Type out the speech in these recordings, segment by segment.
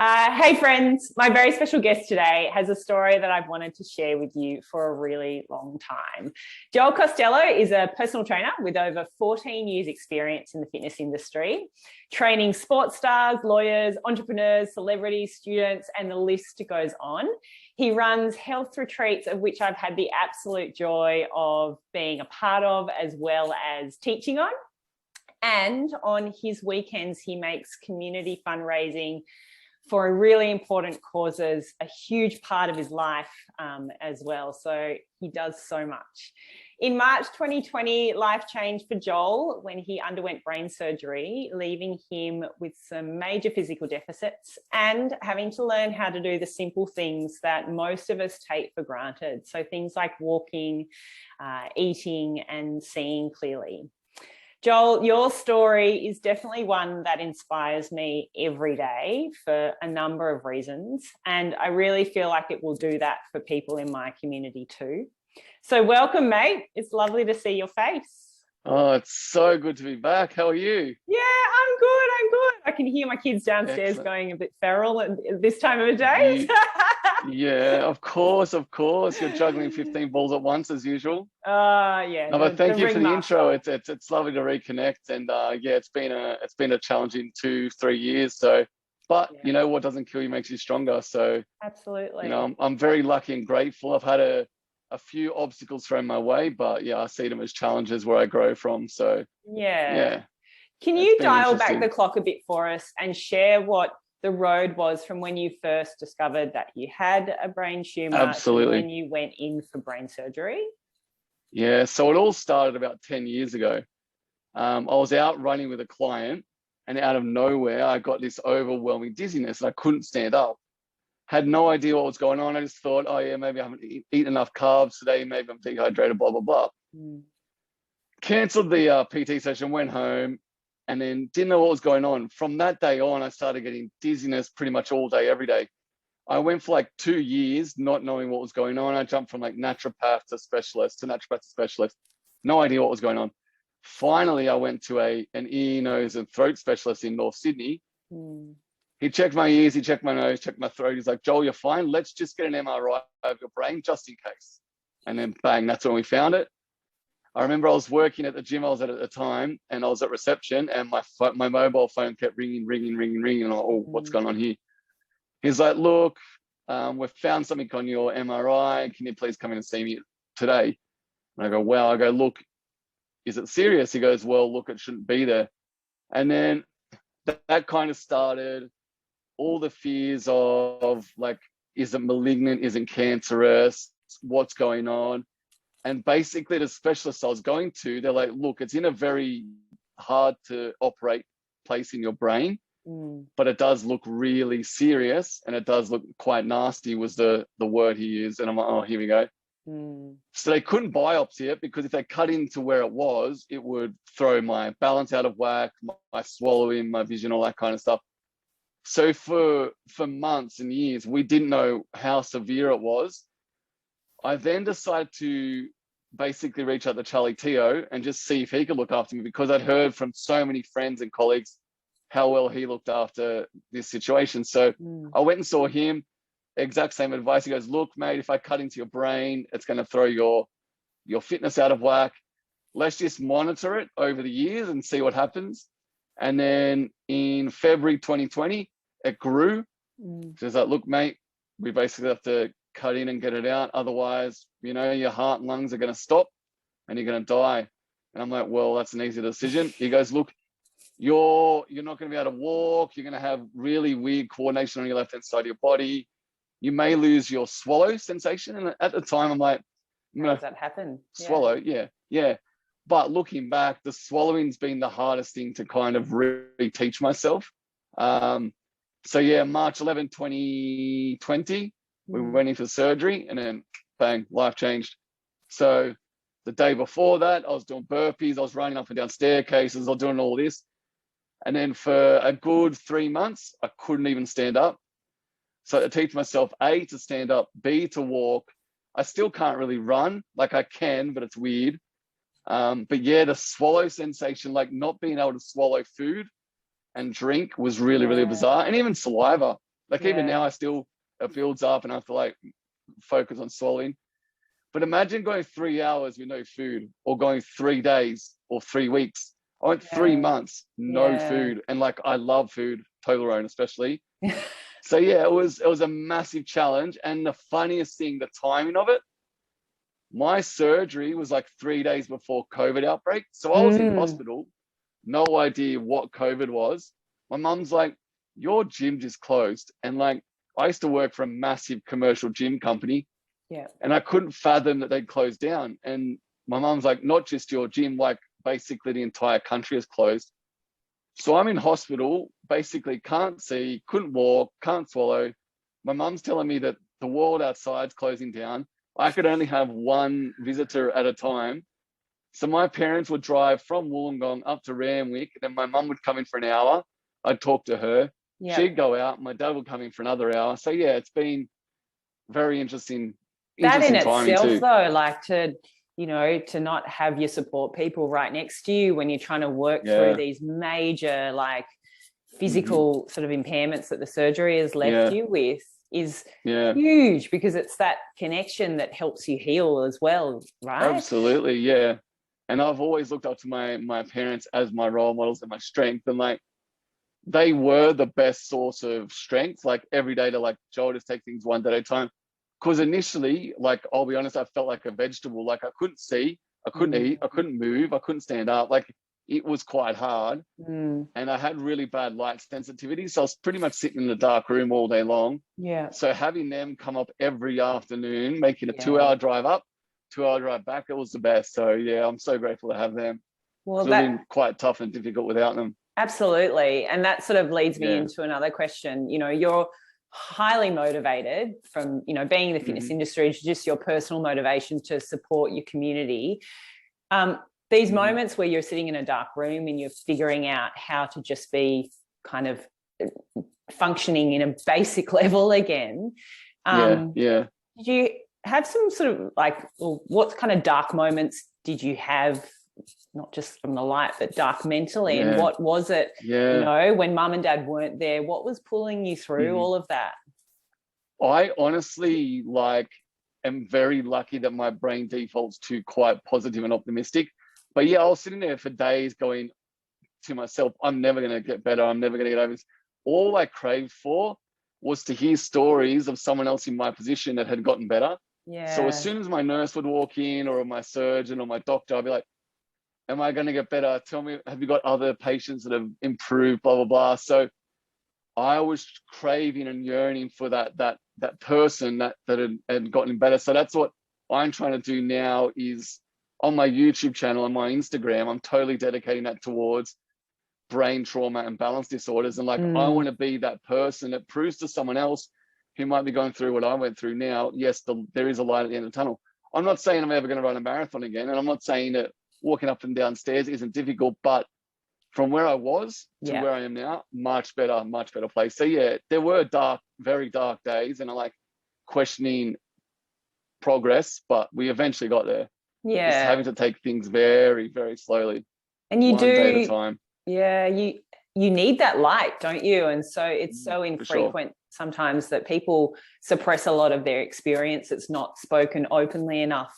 Hey friends, my very special guest today has a story that I've wanted to share with you for a really long time. Joel Costello is a personal trainer with over 14 years experience in the fitness industry, training sports stars, lawyers, entrepreneurs, celebrities, students, and the list goes on. He runs health retreats, of which I've had the absolute joy of being a part of, as well as teaching on. And on his weekends, he makes community fundraising for really important causes, a huge part of his life as well. So he does so much. In March 2020, life changed for Joel when he underwent brain surgery, leaving him with some major physical deficits and having to learn how to do the simple things that most of us take for granted. So things like walking, eating, and seeing clearly. Joel, your story is definitely one that inspires me every day for a number of reasons. And I really feel like it will do that for people in my community too. So welcome, mate. It's lovely to see your face. Oh, it's so good to be back. How are you? Yeah, I'm good. I can hear my kids downstairs going a bit feral at this time of the day. Yeah, of course. You're juggling 15 balls at once as usual. Yeah. No, but thank you for the intro. It's lovely to reconnect, and yeah, it's been a challenging 2-3 years. So, but you know what doesn't kill you makes you stronger. So absolutely. You know, I'm very lucky and grateful. I've had a few obstacles thrown my way, but yeah, I see them as challenges where I grow from. So yeah. Can you dial back the clock a bit for us and share what the road was from when you first discovered that you had a brain tumor Absolutely. to when you went in for brain surgery? Yeah, so it all started about 10 years ago. I was out running with a client, and out of nowhere, I got this overwhelming dizziness and I couldn't stand up. Had no idea what was going on. I just thought, oh yeah, maybe I haven't eaten enough carbs today. Maybe I'm dehydrated, blah, blah, blah. Cancelled the PT session, went home, and then didn't know what was going on. From that day on, I started getting dizziness pretty much all day, every day. I went for like 2 years not knowing what was going on. I jumped from like naturopath to specialist to naturopath to specialist. No idea what was going on. Finally, I went to an ear, nose, and throat specialist in North Sydney. He checked my ears, he checked my nose, checked my throat. He's like, Joel, you're fine. Let's just get an MRI of your brain just in case. And then bang, that's when we found it. I remember I was working at the gym I was at the time, and I was at reception, and my mobile phone kept ringing. And I'm like, oh, what's going on here? He's like, look, we've found something on your MRI. Can you please come in and see me today? And I go, wow. I go, look, is it serious? He goes, well, look, it shouldn't be there. And then that kind of started all the fears of like, is it malignant? Is it cancerous? What's going on? And basically the specialists I was going to, they're like, look, it's in a very hard to operate place in your brain, but it does look really serious and it does look quite nasty was the word he used. And I'm like, oh, here we go. So they couldn't biopsy it because if they cut into where it was, it would throw my balance out of whack, my swallowing, my vision, all that kind of stuff. So for months and years, we didn't know how severe it was. I then decided to basically reach out to Charlie Teo and just see if he could look after me, because I'd heard from so many friends and colleagues how well he looked after this situation. So I went and saw him, exact same advice. He goes, look, mate, if I cut into your brain, it's going to throw your fitness out of whack. Let's just monitor it over the years and see what happens. And then in February 2020, it grew. So he's like, look, mate, we basically have to cut in and get it out. Otherwise, you know, your heart and lungs are going to stop and you're going to die. And I'm like, well, that's an easy decision. He goes, look, you're not going to be able to walk. You're going to have really weird coordination on your left-hand side of your body. You may lose your swallow sensation. And at the time, I'm like, how does that happen? Swallow, yeah. But looking back, the swallowing's been the hardest thing to kind of reteach myself. So yeah, March 11, 2020, we went in for surgery, and then bang, life changed. So the day before that, I was doing burpees, I was running up and down staircases, I was doing all this. And then for a good 3 months, I couldn't even stand up. So I teach myself A, to stand up, B, to walk. I still can't really run, like I can, but it's weird. But yeah, the swallow sensation, like not being able to swallow food and drink was really, really bizarre. And even saliva. Like even now, it builds up and I have to like focus on swallowing. But imagine going 3 hours with no food, or going 3 days or 3 weeks. I went 3 months, no food. And like, I love food, Toblerone especially. So yeah, it was a massive challenge. And the funniest thing, the timing of it, my surgery was like 3 days before COVID outbreak. So I was in hospital, no idea what COVID was. My mum's like, your gym just closed. And like, I used to work for a massive commercial gym company. Yeah. And I couldn't fathom that they'd closed down. And my mum's like, not just your gym, like basically the entire country is closed. So I'm in hospital, basically can't see, couldn't walk, can't swallow. My mum's telling me that the world outside's closing down. I could only have one visitor at a time. So my parents would drive from Wollongong up to Randwick. Then my mum would come in for an hour. I'd talk to her. Yeah. She'd go out. My dad would come in for another hour. So yeah, it's been very interesting. That in timing itself too. though, like to not have your support people right next to you when you're trying to work through these major like physical sort of impairments that the surgery has left you with is huge, because it's that connection that helps you heal as well, right? Absolutely, yeah. And I've always looked up to my parents as my role models and my strength, and like they were the best source of strength. Like every day to like, Joel, just take things one day at a time. Because initially, like, I'll be honest, I felt like a vegetable. Like I couldn't see, I couldn't eat, I couldn't move, I couldn't stand up. Like it was quite hard. And I had really bad light sensitivity. So I was pretty much sitting in the dark room all day long. Yeah. So having them come up every afternoon, making a 2-hour drive up, 2-hour drive back, it was the best. So yeah, I'm so grateful to have them. Well, it's been quite tough and difficult without them. Absolutely. And that sort of leads me into another question. You know, you're highly motivated from, you know, being in the fitness industry, just your personal motivation to support your community. These moments where you're sitting in a dark room and you're figuring out how to just be kind of functioning in a basic level again. Did you have some sort of like, what kind of dark moments did you have, not just from the light, but dark mentally? And what was it, you know, when mum and dad weren't there, what was pulling you through all of that? I honestly am very lucky that my brain defaults to quite positive and optimistic. But yeah, I was sitting there for days going to myself, I'm never going to get better. I'm never going to get over this. All I craved for was to hear stories of someone else in my position that had gotten better. Yeah. So as soon as my nurse would walk in, or my surgeon or my doctor, I'd be like, am I going to get better? Tell me, have you got other patients that have improved, blah, blah, blah. So I was craving and yearning for that person that had gotten better. So that's what I'm trying to do now, is on my YouTube channel and my Instagram, I'm totally dedicating that towards brain trauma and balance disorders. And like, I want to be that person that proves to someone else who might be going through what I went through now, yes, there is a light at the end of the tunnel. I'm not saying I'm ever going to run a marathon again. And I'm not saying that walking up and down stairs isn't difficult, but from where I was to where I am now, much better place. So yeah, there were very dark days, and I like questioning progress, but we eventually got there. Yeah. Just having to take things very, very slowly. And you one day at a time. Yeah, you need that light, don't you? And so it's so infrequent sometimes that people suppress a lot of their experience. It's not spoken openly enough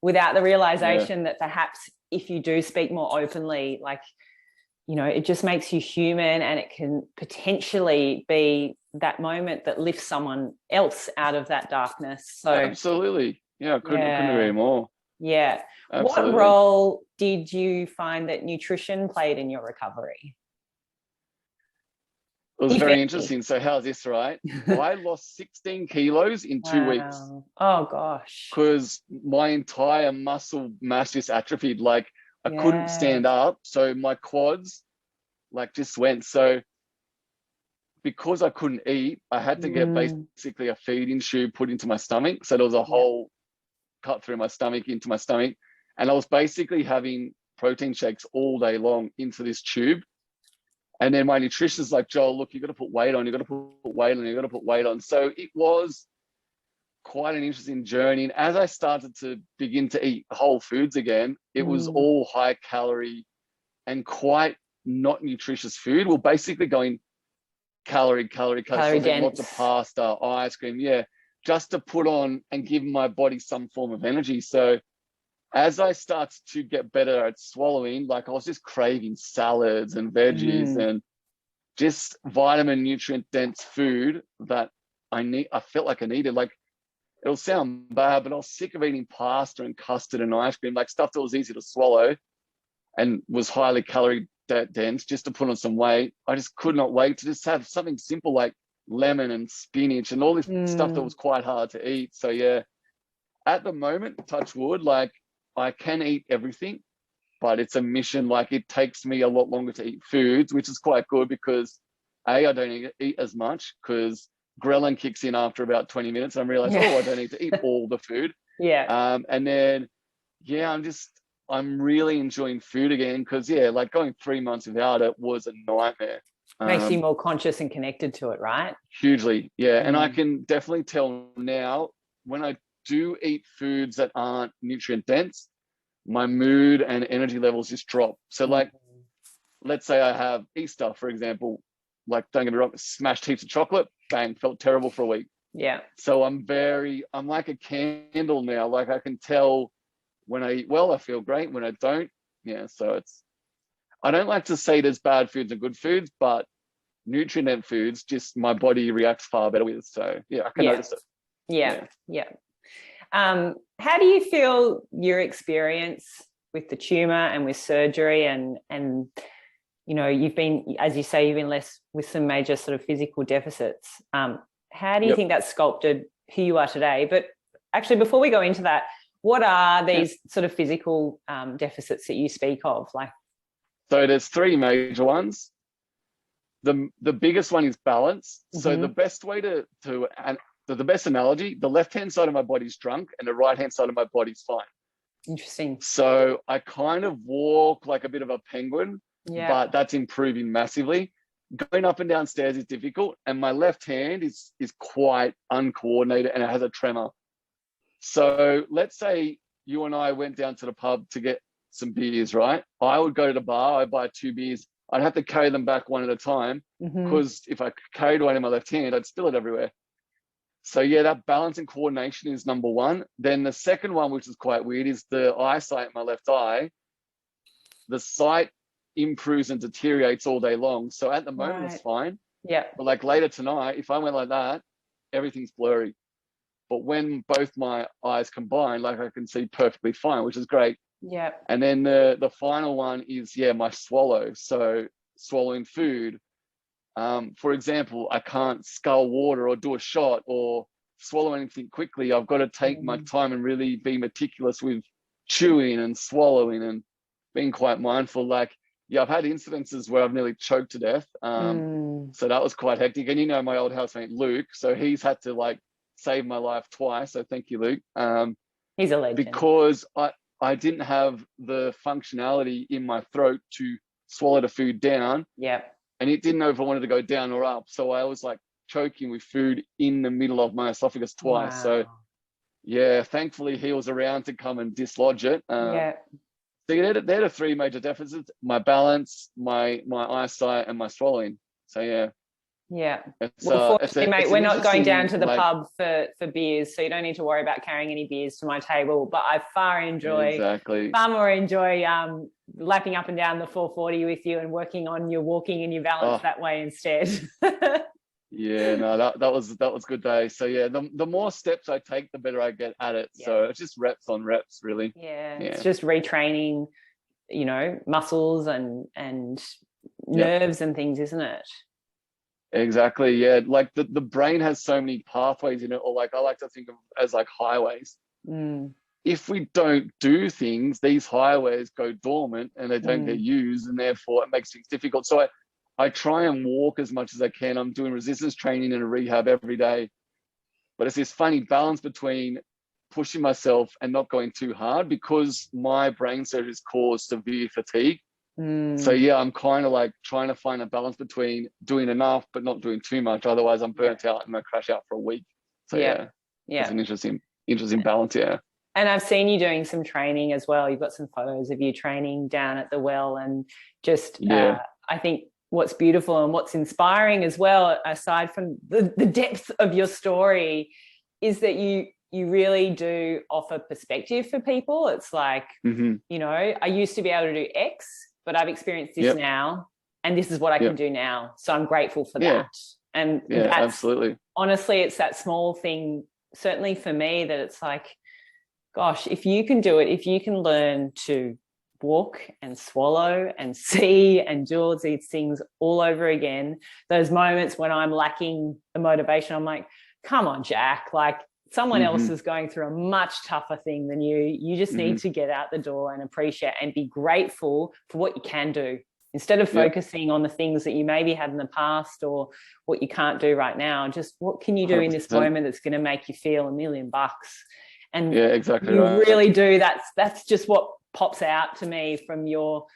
without the realization that perhaps if you do speak more openly, like, you know, it just makes you human, and it can potentially be that moment that lifts someone else out of that darkness. So absolutely. Yeah, I couldn't agree more. Yeah. Absolutely. What role did you find that nutrition played in your recovery? It was very interesting. So how's this, right? I lost 16 kilos in 2 weeks. Oh, gosh. Because my entire muscle mass just atrophied. Like, I couldn't stand up. So my quads just went. So because I couldn't eat, I had to get basically a feeding tube put into my stomach. So there was a hole cut through my stomach into my stomach. And I was basically having protein shakes all day long into this tube. And then my nutritionist like, Joel, look, you got to put weight on, you got to put weight on, you got to put weight on. So it was quite an interesting journey. And as I started to begin to eat whole foods again, it was all high calorie and quite not nutritious food. We're basically going calorie. Calorie So I was eating lots of dense. pasta, ice cream, yeah, just to put on and give my body some form of energy. So as I started to get better at swallowing, like I was just craving salads and veggies and just vitamin, nutrient dense food that I felt like I needed. Like, it'll sound bad, but I was sick of eating pasta and custard and ice cream, like stuff that was easy to swallow and was highly calorie dense, just to put on some weight. I just could not wait to just have something simple like lemon and spinach and all this stuff that was quite hard to eat. So yeah, at the moment, touch wood, like I can eat everything, but it's a mission. Like, it takes me a lot longer to eat foods, which is quite good because I don't eat as much because ghrelin kicks in after about 20 minutes. And I realize, oh, I don't need to eat all the food. And then, yeah, I'm really enjoying food again because, yeah, like going 3 months without it was a nightmare. Makes you more conscious and connected to it, right? Hugely, yeah. And I can definitely tell now when I do eat foods that aren't nutrient dense, my mood and energy levels just drop. So like, let's say I have Easter, for example, like, don't get me wrong, smashed heaps of chocolate, bang, felt terrible for a week. Yeah. So I'm like a candle now. Like, I can tell when I eat well, I feel great. When I don't, yeah. So I don't like to say there's bad foods and good foods, but nutrient foods, just my body reacts far better with. So yeah, I can notice it. Yeah. How do you feel your experience with the tumor and with surgery and you know, you've been, as you say, you've been less with some major sort of physical deficits. How do you think that sculpted who you are today? But actually, before we go into that, what are these sort of physical deficits that you speak of? Like, so there's three major ones. The biggest one is balance. So the best way the best analogy, the left-hand side of my body's drunk and the right-hand side of my body's fine. Interesting. So I kind of walk like a bit of a penguin, but that's improving massively. Going up and down stairs is difficult, and my left hand is quite uncoordinated and it has a tremor. So let's say you and I went down to the pub to get some beers, right? I would go to the bar, I'd buy 2 beers. I'd have to carry them back one at a time because if I carried one in my left hand, I'd spill it everywhere. So yeah, that balance and coordination is number one. Then the second one, which is quite weird, is the eyesight in my left eye. The sight improves and deteriorates all day long. So at the moment it's fine. Yeah. But like later tonight, if I went like that, everything's blurry. But when both my eyes combine, like I can see perfectly fine, which is great. Yeah. And then the final one is, my swallow. So swallowing food. For example, I can't scull water or do a shot or swallow anything quickly. I've got to take my time and really be meticulous with chewing and swallowing and being quite mindful. Like, I've had incidences where I've nearly choked to death. So that was quite hectic. And you know, my old housemate, Luke, so he's had to like save my life twice. So thank you, Luke. He's a legend. Because I didn't have the functionality in my throat to swallow the food down. Yeah. And it didn't know if I wanted to go down or up. So I was like choking with food in the middle of my esophagus twice. Wow. So yeah, thankfully he was around to come and dislodge it. So they're the three major deficits: my balance, my eyesight, and my swallowing. So yeah. Yeah. Well, fortunately, mate, we're not going down to the pub for beers, so you don't need to worry about carrying any beers to my table. But I far more enjoy lapping up and down the 440 with you and working on your walking and your balance that way instead. Yeah, no, that was a good day. So yeah, the more steps I take, the better I get at it. So it's just reps on reps, really. Yeah. It's just retraining, you know, muscles and nerves and things, isn't it? Exactly. Yeah. Like the brain has so many pathways in it, or like I like to think of as like highways. If we don't do things, these highways go dormant and they don't get used, and therefore it makes things difficult. So I try and walk as much as I can. I'm doing resistance training and a rehab every day, but it's this funny balance between pushing myself and not going too hard because my brain surgery has caused severe fatigue. So yeah, I'm kind of like trying to find a balance between doing enough but not doing too much. Otherwise, I'm burnt out and I crash out for a week. So yeah, it's an interesting balance. Yeah. And I've seen you doing some training as well. You've got some photos of you training down at the well, and just I think what's beautiful and what's inspiring as well, aside from the depth of your story, is that you really do offer perspective for people. It's like, you know, I used to be able to do X, but I've experienced this now, and this is what I can do now. So I'm grateful for that. And that's, absolutely. Honestly, it's that small thing, certainly for me, that it's like, gosh, if you can do it, if you can learn to walk and swallow and see and do all these things all over again, those moments when I'm lacking the motivation, I'm like, come on, Jack, like someone else is going through a much tougher thing than you. You just need to get out the door and appreciate and be grateful for what you can do, instead of focusing on the things that you maybe had in the past or what you can't do right now. Just what can you do 100%. In this moment that's going to make you feel $1 million? And exactly you right. really do. That's just what pops out to me from your,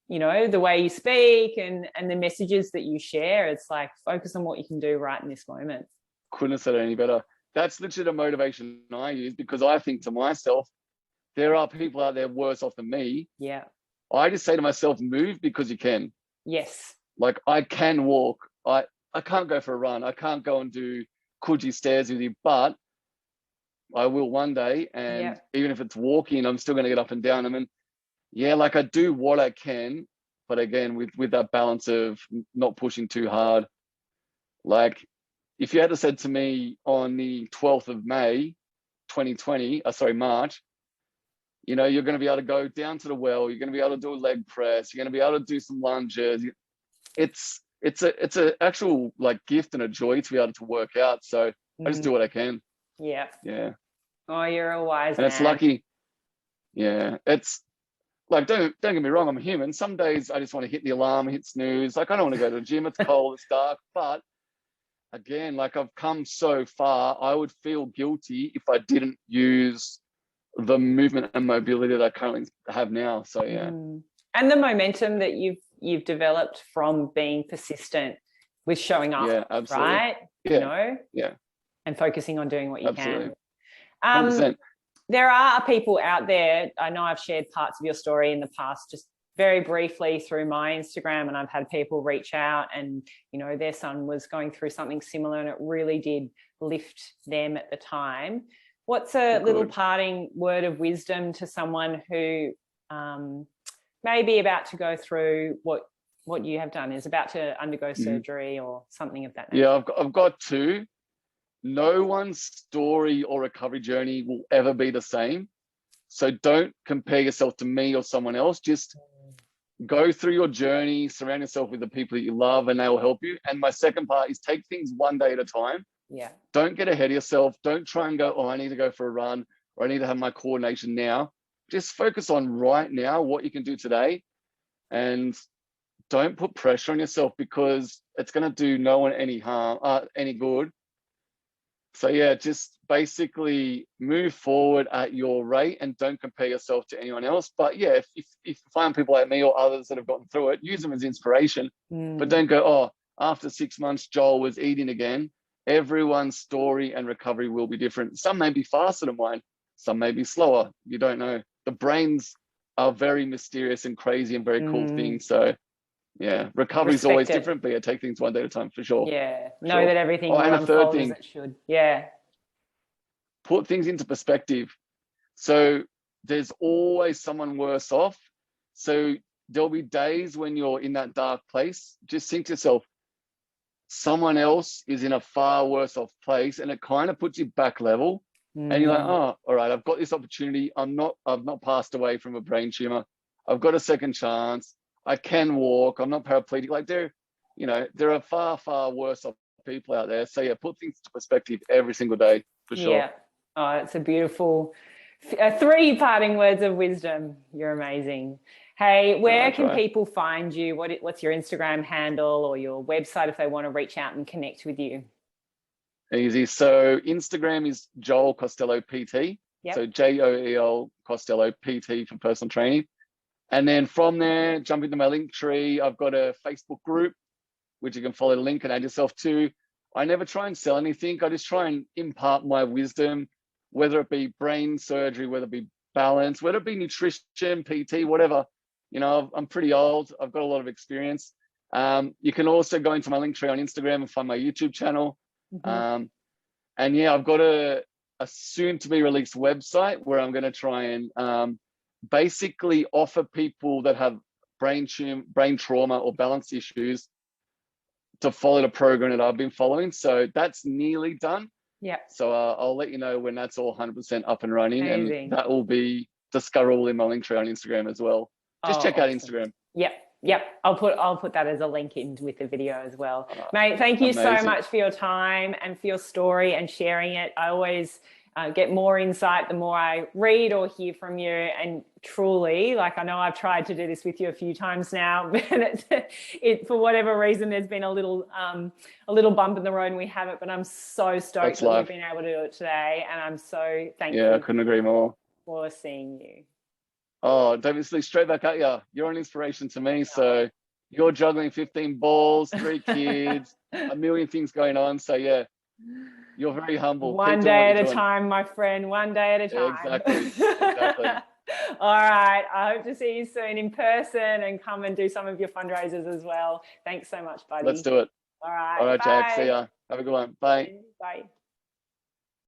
you know, the way you speak and the messages that you share. It's like, focus on what you can do right in this moment. Couldn't have said it any better. That's literally the motivation I use, because I think to myself, there are people out there worse off than me. Yeah. I just say to myself, move because you can. Yes. Like, I can walk. I can't go for a run. I can't go and do Coogee stairs with you, but I will one day. And even if it's walking, I'm still going to get up and down. I mean, like, I do what I can, but again, with that balance of not pushing too hard. Like, if you had said to me on the 12th of May, 2020, March, you know, you're going to be able to go down to the well, you're going to be able to do a leg press, you're going to be able to do some lunges. It's a actual like gift and a joy to be able to work out. So I just do what I can. Yeah. Oh, you're a wise man. And it's lucky. It's like, don't get me wrong, I'm human. Some days I just want to hit the alarm, hit snooze. Like, I don't want to go to the gym. It's cold, it's dark. But again, like, I've come so far. I would feel guilty if I didn't use the movement and mobility that I currently have now. So and the momentum that you've developed from being persistent with showing up, absolutely. right? You know, and focusing on doing what you absolutely. can. 100%. There are people out there, I know I've shared parts of your story in the past, just very briefly through my Instagram, and I've had people reach out and, you know, their son was going through something similar and it really did lift them at the time. What's a little parting word of wisdom to someone who may be about to go through what you have done, is about to undergo surgery or something of that nature? Yeah, I've got two. No one's story or recovery journey will ever be the same. So don't compare yourself to me or someone else. Just go through your journey, surround yourself with the people that you love, and they will help you. And my second part is take things one day at a time. Yeah. Don't get ahead of yourself. Don't try and go, oh, I need to go for a run, or I need to have my coordination now. Just focus on right now, what you can do today. And don't put pressure on yourself, because it's going to do no one any harm, any good. So just basically move forward at your rate and don't compare yourself to anyone else. But if you find people like me or others that have gotten through it, use them as inspiration. But don't go, oh, after 6 months, Joel was eating again. Everyone's story and recovery will be different. Some may be faster than mine. Some may be slower. You don't know. The brains are very mysterious and crazy and very cool things. So recovery is always different, but take things one day at a time, for sure. Know that everything will unfold as it should. Put things into perspective. So there's always someone worse off. So there'll be days when you're in that dark place. Just think to yourself, someone else is in a far worse off place, and it kind of puts you back level. And you're like, oh, all right, I've got this opportunity. I've not passed away from a brain tumor. I've got a second chance. I can walk. I'm not paraplegic. Like, there are far, far worse off people out there. So put things into perspective every single day, for sure. Yeah. Oh, it's a beautiful 3 parting words of wisdom. You're amazing. Hey, where can people find you? What's your Instagram handle or your website if they want to reach out and connect with you? Easy. So Instagram is Joel Costello PT. So JOEL Costello PT for personal training. And then from there, jump into my link tree. I've got a Facebook group, which you can follow the link and add yourself to. I never try and sell anything. I just try and impart my wisdom, whether it be brain surgery, whether it be balance, whether it be nutrition, PT, whatever. I'm pretty old. I've got a lot of experience. You can also go into my link tree on Instagram and find my YouTube channel. And yeah, I've got a soon to be released website where I'm going to try and basically offer people that have brain trauma or balance issues to follow the program that I've been following. So that's nearly done. Yeah. So I'll let you know when that's all 100% up and running. Amazing. And that will be discoverable in my link tree on Instagram as well. Just check out Instagram. Yep. I'll put that as a link in with the video as well. Mate, thank you so much for your time and for your story and sharing it. I always get more insight the more I read or hear from you. And truly, like, I know I've tried to do this with you a few times now, but it for whatever reason, there's been a little bump in the road and we haven't, but I'm so stoked that we've been able to do it today. And I'm so thankful. Yeah, I couldn't agree more. For seeing you. Oh, David, straight back at you. You're an inspiration to me. So you're juggling 15 balls, 3 kids, a million things going on. So yeah, you're very humble. One day at a time, my friend. One day at a time. Exactly. All right. I hope to see you soon in person and come and do some of your fundraisers as well. Thanks so much, buddy. Let's do it. All right. All right, Jack. See ya. Have a good one. Bye. Bye.